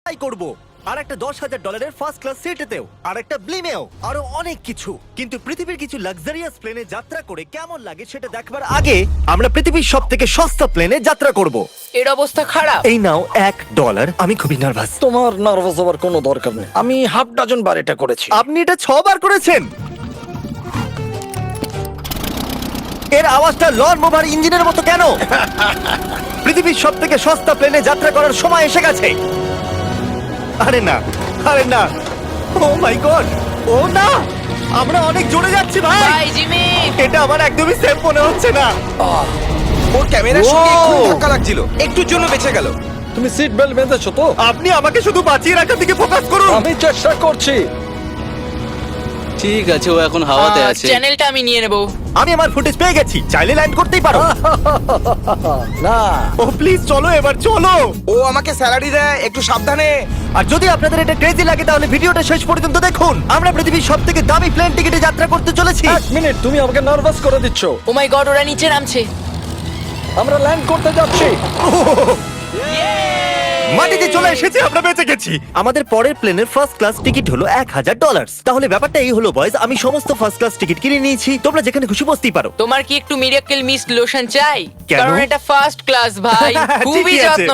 Try করব আর একটা $10,000 first class সিটেতেও আর একটা ব্লিমেও আরো অনেক কিছু। কিন্তু পৃথিবীর কিছু লাক্সারিয়াস প্লেনে যাত্রা করে কেমন লাগে সেটা দেখবার আগে আমরা পৃথিবীর সবথেকে সস্তা প্লেনে যাত্রা করব। এর অবস্থা খারাপ। এই নাও $1। আমি খুবই নার্ভাস। তোমার নার্ভাস হওয়ার কোনো দরকার নেই, আমি হাফ ডজন বার এটা করেছি। আপনি এটা 6 বার করেছেন। এর আওয়াজটা লন মোভার ইঞ্জিনের মতো কেন? পৃথিবীর সবথেকে সস্তা প্লেনে যাত্রা করার সময় এসে গেছে। আরে না, আরে না, ও মাই গড, ও না, আমরা অনেক জোরে যাচ্ছি ভাই। Bye Jimmy. এটা আমার একদমই সেফ মনে হচ্ছে না। ওর ক্যামেরার সঙ্গে Wow! এক্ষুনি ধাক্কা লাগছিল, একটুর জন্য বেঁচে গেল। তুমি সিট বেল্ট বেঁধেছো তো? আপনি আমাকে শুধু বাঁচিয়ে রাখার দিকে ফোকাস করুন। আমি চেষ্টা করছি। ঠিক আছে, ও এখন হাওয়াতে আছে। চ্যানেলটা আমি নিয়ে নেব। আমি আমার ফুটেজ পেয়ে গেছি, চাইলে ল্যান্ড করতেই পারো। না, ও প্লিজ চলো, এবার চলো। ও আমাকে স্যালারি দেয়, একটু সাবধানে। আর যদি আপনাদের এটা ক্রেজি লাগে তাহলে ভিডিওটা শেষ পর্যন্ত দেখুন। আমরা পৃথিবীর সবথেকে দামি প্লেন টিকেটে যাত্রা করতে চলেছি। এক মিনিট, তুমি আমাকে নার্ভাস করে দিচ্ছ। ও মাই গড, ওরা নিচে নামছে। আমরা ল্যান্ড করতে যাচ্ছি। মাটিতে চলে এসেছি, আমরা বেঁচে গেছি। আমাদের পরের প্লেনের ফার্স্ট ক্লাস টিকিট হলো $1,000। তাহলে ব্যাপারটা এই হলো বয়স, আমি সমস্ত ফার্স্ট ক্লাস টিকিট কিনে নিয়েছি। তোমরা যেখানে খুশি বসতেই পারো। তোমার কি একটু মিরাকেল মিস্ট লোশন চাই? কেন? কারণ এটা ফার্স্ট ক্লাস ভাই, খুবই ঠিকই আছে। যত্ন।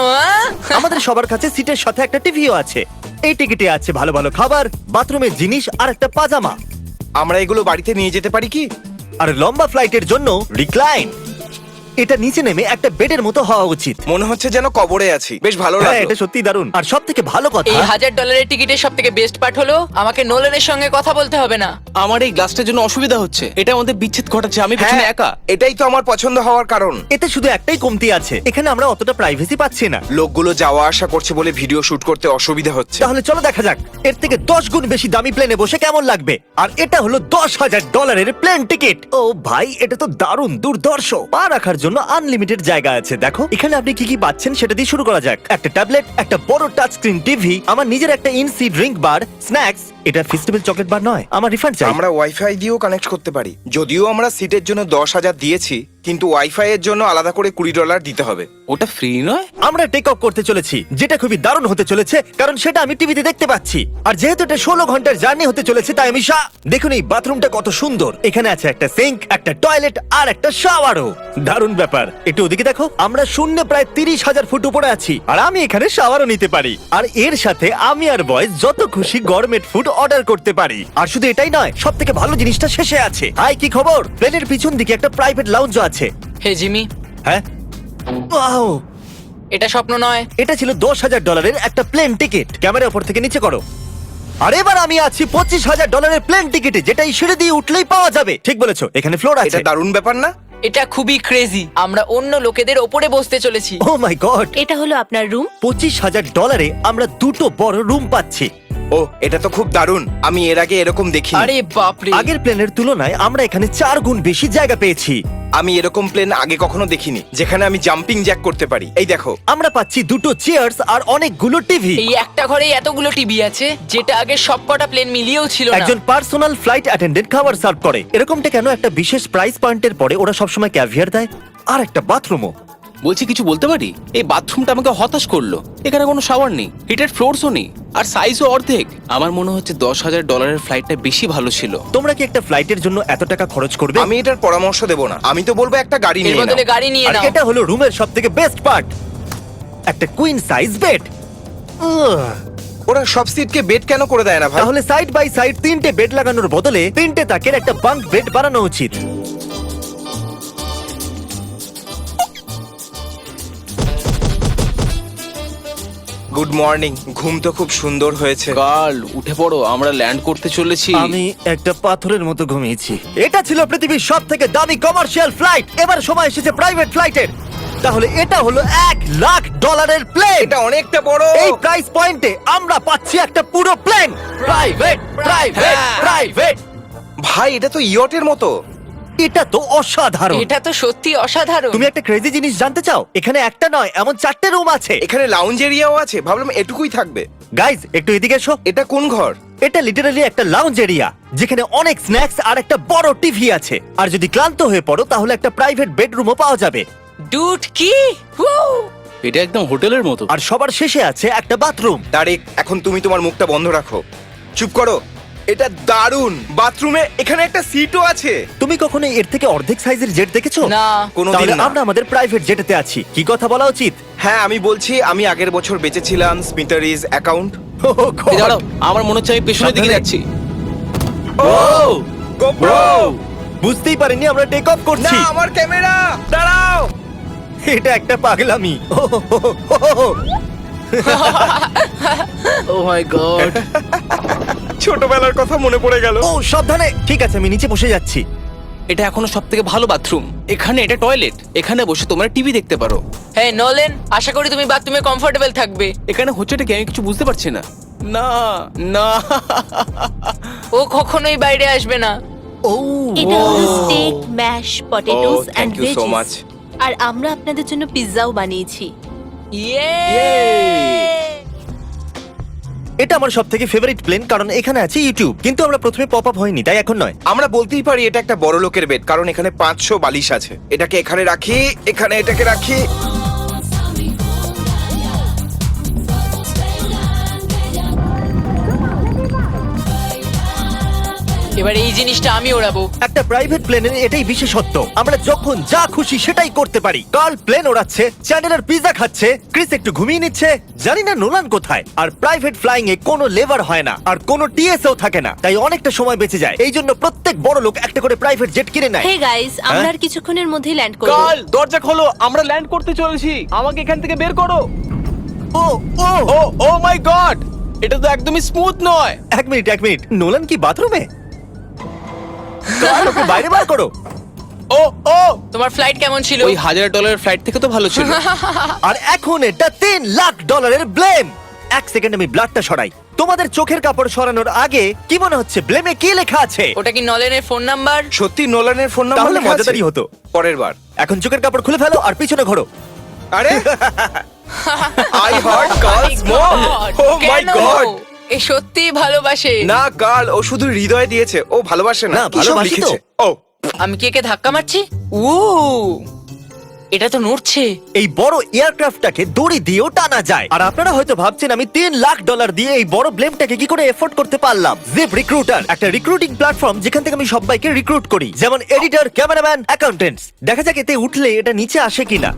হ্যাঁ? আমাদের সবার কাছে সিটের সাথে একটা টিভিও আছে। এই টিকিটে আছে ভালো ভালো খাবার, বাথরুমের জিনিস আর একটা পাজামা। আমরা এগুলো বাড়িতে নিয়ে যেতে পারি কি? আর লম্বা ফ্লাইটের জন্য রিক্লাইন। এটা নিচে নেমে একটা বেডের মতো হওয়া উচিত। মনে হচ্ছে যেন কবরে আছি, বেশ ভালো হ্যাঁ, লাগলো। এটা সত্যি দারুণ। আর সব থেকে ভালো কথা, এই $1,000 টিকিটের সব থেকে বেস্ট পার্ট হলো আমাকে নোলানের সঙ্গে কথা বলতে হবে না। আমার এই গ্লাসটার জন্য অসুবিধা হচ্ছে, এটা আমাদের বিচ্ছেদ ঘটাচ্ছে। আমি পেছনে হ্যাঁ, একা। এটাই তো আমার পছন্দ হওয়ার কারণ। এতে শুধু একটাই কমতি আছে, এখানে আমরা অতটা প্রাইভেসি পাচ্ছি না। লোকগুলো যাওয়া আসা করছে বলে ভিডিও শুট করতে অসুবিধা হচ্ছে। তাহলে চলো দেখা যাক এর থেকে 10 গুণ বেশি দামি প্লেনে বসে কেমন লাগবে। আর এটা হলো $10,000 প্লেন টিকিট। ও ভাই, এটা তো দারুণ দুর্ধর্ষ। পা রাখার জন্য আনলিমিটেড জায়গা আছে। দেখো এখানে আপনি কি কি পাচ্ছেন সেটা দিয়ে শুরু করা যাক। একটা ট্যাবলেট, একটা বড় টাচ স্ক্রিন টিভি, আমার নিজের একটা ইনসি ড্রিঙ্ক বার, স্ন্যাক্স। এটা ফেস্টিভ্যাল চকলেট বার নয়, আমার রিফান্ড চাই। আমরা ওয়াইফাই দিয়েও কানেক্ট করতে পারি। যদিও আমরা সিটের জন্য 10,000 দিয়েছি, কিন্তু ওয়াইফাই এর জন্য আলাদা করে $20 দিতে হবে। ওটা ফ্রি নয়? আমরা টেক অফ করতে চলেছি, যেটা খুবই দারুণ হতে চলেছে, কারণ সেটা আমি টিভিতে দেখতে পাচ্ছি। আর যেহেতু এটা 16 ঘন্টার জার্নি হতে চলেছে, তাই আমি দেখুন এই বাথরুমটা কত সুন্দর। এখানে আছে একটা সিঙ্ক, একটা টয়লেট আর একটা শাওয়ারও। দারুণ ব্যাপার। একটু ওদিকে দেখো, আমরা শূন্যে প্রায় 30,000 ফুট উপরে আছি, আর আমি এখানে শাওয়ারও নিতে পারি। আর এর সাথে আমি আর বয়স যত খুশি গরমেট ফুড অর্ডার করতে পারি। আর শুধু এটাই নয়, সব থেকে ভালো জিনিসটা শেষে আছে। হাই, কি খবর? প্লেনের পিছন দিকে একটা প্রাইভেট লাউঞ্জও আছে। হে জিমি, হ্যাঁ, ওয়াও, এটা স্বপ্ন নয়। এটা ছিল $10,000 একটা প্লেন টিকিট। ক্যামেরা উপর থেকে নিচে করো। আর এবার আমি আছি $25,000 প্লেন টিকিটে, যেটা এই সিঁড়ি দিয়ে উঠলেই পাওয়া যাবে। ঠিক বলেছো, এখানে ফ্লোর আছে। এটা দারুণ ব্যাপার না? এটা খুবই ক্রেজি। আমরা অন্য লোকেদের ওপরে বসতে চলেছি। ও মাই গড, এটা হলো আপনার রুম। $25,000 আমরা দুটো বড় রুম পাচ্ছি। ও, এটা তো খুব দারুণ। আমি এর আগে এরকম দেখিনি। আরে বাপরে। আগের প্লেনের তুলনায় আমরা এখানে 4 গুণ বেশি জায়গা পেয়েছি। আমি এরকম প্লেন আগে কখনো দেখিনি যেখানে আমি জাম্পিং জ্যাক করতে পারি। এই দেখো, আমরা পাচ্ছি দুটো চেয়ার্স আর অনেকগুলো টিভি। এই একটা ঘরে এতগুলো টিভি আছে, যেটা আগে সবকটা প্লেন মিলিয়েও ছিল না। একজন পার্সোনাল ফ্লাইট অ্যাটেন্ডেন্ট খাবার সার্ভ করে। এরকমটা কেন? একটা বিশেষ প্রাইস পয়েন্টের পরে ওরা সবসময় ক্যাভিয়ার দেয়। আর একটা বাথরুমও। বলছি, কিছু বলতে পারি? এই বাথরুমটা আমাকে হতাশ করলো। এখানে কোনো শাওয়ার নেই, হিটেড ফ্লোরসও নেই, আর সাইজও অর্ধেক। আমার মনে হচ্ছে $10,000 ফ্লাইটটা বেশি ভালো ছিল। তোমরা কি একটা ফ্লাইটের জন্য এত টাকা খরচ করবে? আমি এটার পরামর্শ দেব না। আমি তো বলবো একটা গাড়ি এর নিয়ে বদলে নাও। গাড়ি নিয়ে আর নাও। এটা হলো রুমের সবথেকে বেস্ট পার্ট, একটা কুইন সাইজ বেড। ওরা সব সিটকে বেড কেন করে দেয় না ভাই? তাহলে সাইড বাই সাইড 3টে বেড লাগানোর বদলে 3টে তাকের একটা বাঙ্ক বেড বানানো উচিত। Good morning. ঘুম তো খুব সুন্দর হয়েছে। কাল উঠে পড়ো, আমরা ল্যান্ড করতে চলেছি। আমি একটা পাথরের মতো ঘুমিয়েছি। এটা ছিল পৃথিবীর সবথেকে দামি কমার্শিয়াল ফ্লাইট। এবার সময় এসেছে প্রাইভেট ফ্লাইটের। তাহলে এটা হলো $1,00,000 প্লেন। এটা অনেকটা বড়। এই প্রাইস পয়েন্টে আমরা পাচ্ছি একটা পুরো প্লেন। প্রাইভেট, প্রাইভেট, হ্যাঁ। প্রাইভেট। ভাই, এটা তো ইয়টের মতো। এটা তো অসাধারণ। এটা তো সত্যি অসাধারণ। তুমি একটা ক্রেজি জিনিস জানতে চাও? এখানে একটা নয়, এমন 4টে রুম আছে। এখানে লাউঞ্জ এরিয়াও আছে। ভাবলাম এটুকুই থাকবে। গাইজ, একটু এদিকে এসো। এটা কোন ঘর? এটা লিটারালি একটা লাউঞ্জ এরিয়া, যেখানে অনেক স্ন্যাক্স আর একটা বড় টিভি আছে। আর যদি ক্লান্ত হয়ে পড়ো তাহলে একটা প্রাইভেট বেডরুমও পাওয়া যাবে। ডুড কি? Woo! এটা একদম হোটেলের মতো। আর সবার শেষে আছে একটা বাথরুম। তারিক, এখন তুমি তোমার মুখটা বন্ধ রাখো। চুপ করো। এটা দারুণ। বাথরুমে এখানে একটা সিটও আছে। তুমি কখনো এর থেকে অর্ধেক সাইজের জেট দেখেছো? না। কোনোদিন তাহলে না। আমরা আমাদের প্রাইভেট জেটেতে আছি, কি কথা বলা উচিত? হ্যাঁ, আমি বলছি আমি আগের বছর বেচেছিলাম স্মিটারিজ অ্যাকাউন্ট। এই দাঁড়াও, আমার মনে হচ্ছে আমি পেছনের দিকে সাবধানে। যাচ্ছি। ও গোপ্রো! বুঝতেই পারিনি আমরা টেক অফ না, করছি। আমার ক্যামেরা! দাঁড়াও! এটা একটা পাগলামি। ও মাই গড। ছোটবেলার কথা মনে পড়ে গেল। ও সাবধানে। ঠিক আছে, আমি নিচে বসে যাচ্ছি। এটা এখনো সবথেকে ভালো বাথরুম। এখানে এটা টয়লেট, এখানে বসে তোমরা টিভি দেখতে পারো। হ্যাঁ নোলেন, আশা করি তুমি বাথরুমে কমফোর্টেবল থাকবে। এখানে হচ্ছেটা কি আমি কিছু বুঝতে পারছি না। না না। ও কখনোই বাইরে আসবে না। ও এটা হলো steak, mash, potatoes Oh, and thank you so veggies. much. আর আমরা আপনাদের জন্য পিৎজাও বানিয়েছি। ইয়ে! এটা আমার সবথেকে ফেভারিট প্লেন, কারণ এখানে আছে ইউটিউব। কিন্তু আমরা প্রথমে পপ আপ হয়নি, তাই এখন নয়। আমরা বলতেই পারি এটা একটা বড় লোকের বেড, কারণ এখানে 500 বালিশ আছে। এটাকে এখানে রাখি, এখানে এটাকে রাখি। এবার এই জিনিসটা আমি ওড়াবো। একটা প্রাইভেট প্লেনের এটাই বিশেষত্ব, আমরা যখন যা খুশি সেটাই করতে পারি। কার্ল প্লেন ওড়াচ্ছে, চ্যান্ডেলার পিৎজা খাচ্ছে, ক্রিস একটু ঘুমিয়ে নিচ্ছে, জানি না নোলান কোথায়। আর প্রাইভেট ফ্লাইং এ কোনো লেবার হয় না, আর কোনো টিএসও থাকে না, তাই অনেকটা সময় বেঁচে যায়। এই জন্য প্রত্যেক বড় লোক একটা করে প্রাইভেট জেট কিনে নেয়। হে গাইস, আমরা আর কিছুক্ষণের মধ্যেই ল্যান্ড করব। কাল দরজা খোলো, আমরা ল্যান্ড করতে চলেছি। আমাকে এখান থেকে বের করো। ও ও ও ও মাই গড, এটা তো একদমই স্মুথ নয়। এক মিনিট, নোলান কি বাথরুমে? কার্ল, ওকে বাইরে বার করো। ও ও, তোমার ফ্লাইট কেমন ছিল? ওই $1000 ফ্লাইট থেকে তো ভালো ছিল। আর এখন এটা $3 লাখ ব্লেম। এক সেকেন্ড আমি ব্লাডটা সরাই। তোমাদের চোখের কাপড় সরানোর আগে কি মনে হচ্ছে ব্লেমে কি লেখা আছে? ওটা কি নলেনের ফোন নাম্বার? সত্যি নোলানের ফোন নাম্বার তাহলে লেখা আছে? মজাদারই হতো। পরের বার। এখন চোখের কাপড় খুলে ফেলো আর পিছনে ঘোরো। আরে আই হার্ট কার্লস মম। ও মাই কেন? গড! এ সত্যি ভালোবাসে। না কার্ল, ও শুধু হৃদয় দিয়েছে, ও ভালোবাসে না। না, কি সব ভালোবাসি তো। লিখেছে? ও আমি কি একে ধাক্কা মারছি? উ এটা তো নড়ছে। এই বড় এয়ারক্রাফটটাকে দড়ি দিয়েও টানা যায়। আর আপনারা হয়তো ভাবছেন আমি $3 লাখ দিয়ে এই বড় ব্লেমটাকে কি করে এফোর্ড করতে পারলাম। জিপ রিক্রুটার একটা রিক্রুটিং প্ল্যাটফর্ম যেখান থেকে আমি সবাইকে রিক্রুট করি, যেমন এডিটর, ক্যামেরাম্যান, অ্যাকাউন্টেন্টস। দেখা যাক এতে উঠলে এটা নিচে আসে কিনা।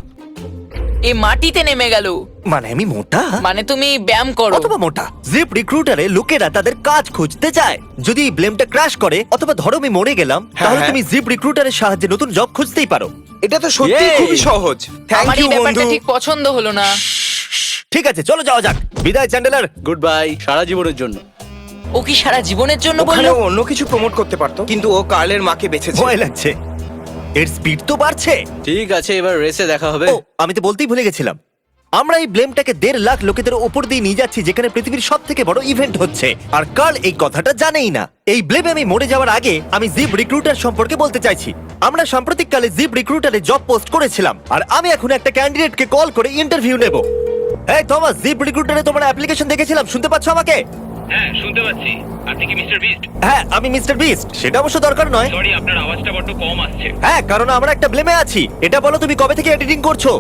এ মাটিতে নেমে গেল। মানে আমি মোটা মানে তুমি ব্যায়াম করো। অথবা মোটা। জিপ রিক্রুটারে লোকেরা তাদের কাজ খুঁজতে যায়। যদি এই ব্লেমটা ক্র্যাশ করে অথবা ধরো আমি মরে গেলাম, তাহলে হ্যাঁ। তুমি জিপ রিক্রুটারের সাহায্যে নতুন জব খুঁজতেই পারো। এটা তো সত্যি Yay! খুবই সহজ। থ্যাংক আমার ইউ এই ব্যাপারটা বন্ধু। ঠিক পছন্দ হলো না। ঠিক আছে, চলো যাওয়া যাক। বিদায় চ্যান্ডেলার। গুড বাই, সারা জীবনের জন্য। ও কি সারা জীবনের জন্য ওখানে বললো? ও অন্য কিছু প্রমোট করতে পারতো, কিন্তু ও কার্লের মাকে বেঁচেছে। ভয় লাগছে। এর স্পিড তো বাড়ছে। ঠিক আছে, এবার রেসে দেখা হবে। ও, আমি তো বলতেই ভুলে গেছিলাম। আমরা এই ব্লেমটাকে 1.5 লাখ লোকেদের উপর দিয়ে নিয়ে যাচ্ছি, যেখানে পৃথিবীর সব থেকে বড় ইভেন্ট হচ্ছে। আর কার্ল এই কথাটা জানেই না। এই ব্লেমে আমি মরে যাওয়ার আগে আমি জিপ রিক্রুটার সম্পর্কে বলতে চাইছি। আমরা সাম্প্রতিককালে জিপ রিক্রুটারে জব পোস্ট করেছিলাম, আর আমি এখন একটা ক্যান্ডিডেটকে কল করে ইন্টারভিউ নেব। এই থমাস, জিপ রিক্রুটারে তোমার অ্যাপ্লিকেশন দেখেছিলাম, শুনতে পাচ্ছ আমাকে? হ্যাঁ, শুনতে পাচ্ছি। আপনি কি মিস্টার বিস্ট? হ্যাঁ, আমি মিস্টার বিস্ট। সেটা অবশ্য দরকার নয়। সরি, আপনার আওয়াজটা বড্ড কম আসছে। হ্যাঁ, কারণ আমরা একটা ব্লেমে আছি। এটা বলো, তুমি কবে থেকে এডিটিং করছো?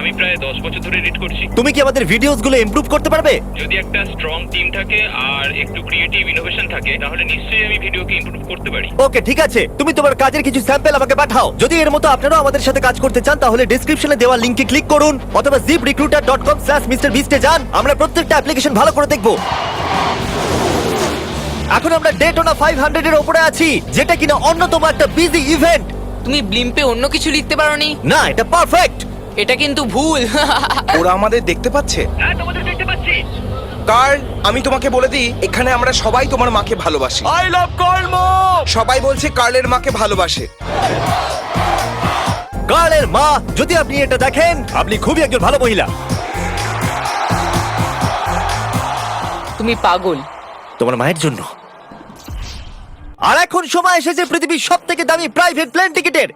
আমি প্রায় 10 বছর ধরে এডিট করছি। তুমি কি আমাদের ভিডিওস গুলো ইমপ্রুভ করতে পারবে? যদি একটা স্ট্রং টিম থাকে আর একটু ক্রিয়েটিভ ইনোভেশন থাকে, তাহলে নিশ্চয়ই আমি ভিডিওকে ইমপ্রুভ করতে পারি। ওকে, ঠিক আছে। তুমি তোমার কাজের কিছু স্যাম্পল আমাকে পাঠাও। যদি এর মতো আপনারাও আমাদের সাথে কাজ করতে চান, তাহলে ডেসক্রিপশনে দেওয়া লিংকে ক্লিক করুন অথবা ziprecruiter.com/MrBeast এ যান। আমরা প্রত্যেকটা অ্যাপ্লিকেশন ভালো করে দেখব। এখন আমরা ডেটোনা 500 এর উপরে আছি, যেটা কিনা অন্যতম একটা বিজি ইভেন্ট। তুমি ব্লিম্পে অন্য কিছু লিখতে পারোনি? না, এটা পারফেক্ট। এটা কিন্তু ভুল। ওরা আমাদের দেখতে পাচ্ছে। হ্যাঁ, তোমাদের দেখতে পাচ্ছি। কার্ল, আমি তোমাকে বলে দিই, এখানে আমরা সবাই তোমার মাকে ভালোবাসি। আই লাভ কর্ম। সবাই বলছে কার্লের মাকে ভালোবাসে। কার্লের মা, যদি আপনি এটা দেখেন, আপনি খুবই একজন ভালো মহিলা। তুমি পাগল। তোমার মায়ের জন্য। আর এখন সময় এসেছে পৃথিবীর সবথেকে দামি প্রাইভেট প্লেন টিকিটের।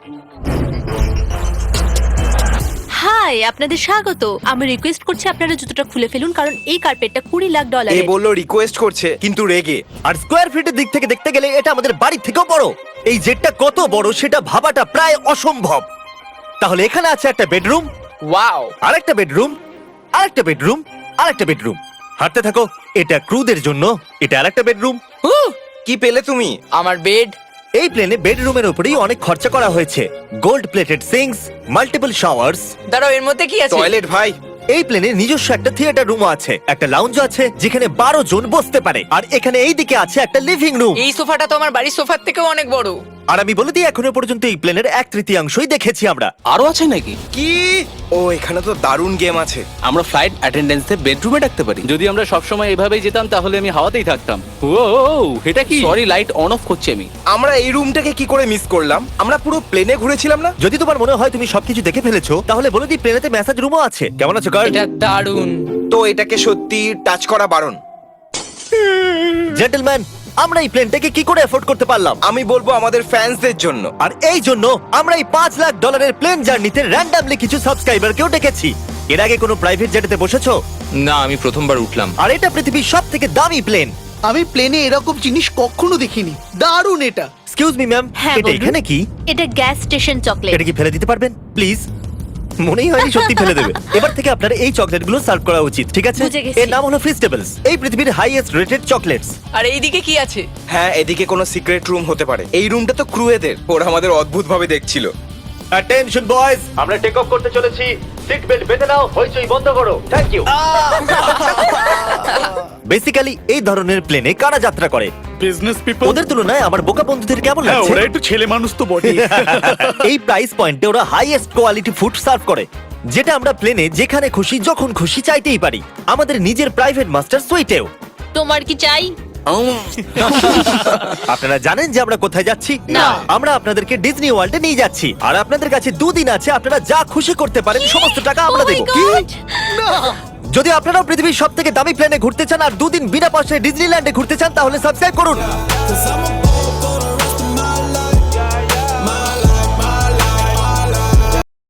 হাই, আপনাদের স্বাগত। আমি রিকোয়েস্ট করছি আপনারা জুতোটা খুলে ফেলুন, কারণ এই কার্পেটটা $20 লাখ। এ বললো রিকোয়েস্ট করছে, কিন্তু রেগে। আর স্কোয়ার ফিটের দিক থেকে দেখতে গেলে এটা আমাদের বাড়ির থেকেও বড়। এই জেটটা কত বড় সেটা ভাবাটা প্রায় অসম্ভব। তাহলে এখানে আছে একটা বেডরুম, ওয়াও, আরেকটা বেডরুম, আরেকটা বেডরুম, আরেকটা বেডরুম। হাঁটতে থাকো। এটা ক্রুদের জন্য, এটা আরেকটা বেডরুম। কি পেলে তুমি? আমার বেড। এই প্লেনে বেডরুমের উপরেই অনেক খরচা করা হয়েছে। Gold plated syncs, multiple showers. দাঁড়াও, এর মধ্যে কি আছে? টয়লেট ভাই। এই প্লেনে নিজস্ব একটা থিয়েটার রুমও আছে, একটা লাউঞ্জ আছে যেখানে 12 জন বসতে পারে, আর এখানে এই দিকে আছে একটা লিভিং রুম। এই সোফাটা তো আমার বাড়ির সোফার থেকেও অনেক বড়। আর আমি বলে দিই, এখনো পর্যন্ত এই প্লেনের 1/3 দেখেছি আমরা। আরো আছে নাকি? কি? ও, এখানে তো দারুণ গেম আছে। আমরা ফ্লাইট অ্যাটেন্ডেন্সে বেডরুমে ডাকতে পারি। যদি আমরা সবসময় এভাবেই যেতাম তাহলে আমি হাওয়াতেই থাকতাম। ও, এটা কি? সরি, লাইট অন অফ করছি আমি। আমরা এই রুমটাকে কি করে মিস করলাম? আমরা পুরো প্লেনে ঘুরেছিলাম না? যদি তোমার মনে হয় তুমি সবকিছু দেখে ফেলেছো, তাহলে বলে দিই প্লেনেতে ম্যাসাজ রুমও আছে। কেমন আছো গার্ল? এটা দারুণ। তো এটাকে সত্যি টাচ করা বারণ। জেন্টলম্যান, আমরা এই প্লেনটাকে কি করে এফোর্ড করতে পারলাম? আমি বলবো আমাদের ফ্যান্সদের জন্য। আর এই জন্য আমরা এই $5 লাখ প্লেন জার্নিতে র্যান্ডমলি কিছু সাবস্ক্রাইবারকেও ডেকেছি। এর আগে কোনো প্রাইভেট জেটেতে বসেছো? না, আমি প্রথমবার উঠলাম। আর এটা পৃথিবীর সবথেকে দামি প্লেন। আমি প্লেনে এরকম জিনিস কখনো দেখিনি। দারুণ এটা। এক্সকিউজ মি ম্যাম, হ্যাঁ, এটা বলুন। এখানে কি? এটা গ্যাস স্টেশন চকলেট। এটা কি ফেলে দিতে পারবেন প্লিজ? মনেই হয়নি সত্যি ফেলে দেবে। এবার থেকে আপনার এই চকলেটগুলো সার্ভ করা উচিত, ঠিক আছে? বুঝে গেছি। এর নাম হলো ফিস্টেবলস, এই পৃথিবীর হাইয়েস্ট রেটেড চকলেটস। আর এইদিকে কি আছে? হ্যাঁ, এদিকে কোনো সিক্রেট রুম হতে পারে। এই রুমটা তো ক্রুয়েদের। ওরা আমাদের অদ্ভুত ভাবে দেখছিল। অ্যাটেনশন বয়েজ, আমরা টেক অফ করতে চলেছি। সিট বেল্ট বেঁধে নাও, হইচই বন্ধ করো। Thank you. বেসিক্যালি এই ধরনের প্লেনে কারা যাত্রা করে? Business people. ওদের তুলনায় আমার বোকা বন্ধুদের কেমন হ্যাঁ, লাগছে? ওরা একটু ছেলে মানুষ তো বটে। এই প্রাইস পয়েন্টে ওরা হাইয়েস্ট কোয়ালিটি ফুড সার্ভ করে, যেটা আমরা প্লেনে যেখানে খুশি যখন খুশি চাইতেই পারি। আমাদের নিজের প্রাইভেট মাস্টার সুইটেও। তোমার কি চাই? আপনারা জানেন যে আমরা কোথায় যাচ্ছি? না। আমরা আপনাদেরকে ডিজনি ওয়ার্ল্ডে নিয়ে যাচ্ছি, আর আপনাদের কাছে 2 দিন আছে। আপনারা যা খুশি করতে পারেন, সমস্ত টাকা আমরা Oh my দেবো। God! যদি আপনারাও পৃথিবীর সবথেকে দামি প্লেনে ঘুরতে চান আর 2 দিন বিনা পয়সায় ডিজনিল্যান্ডে ঘুরতে চান, তাহলে সাবস্ক্রাইব করুন।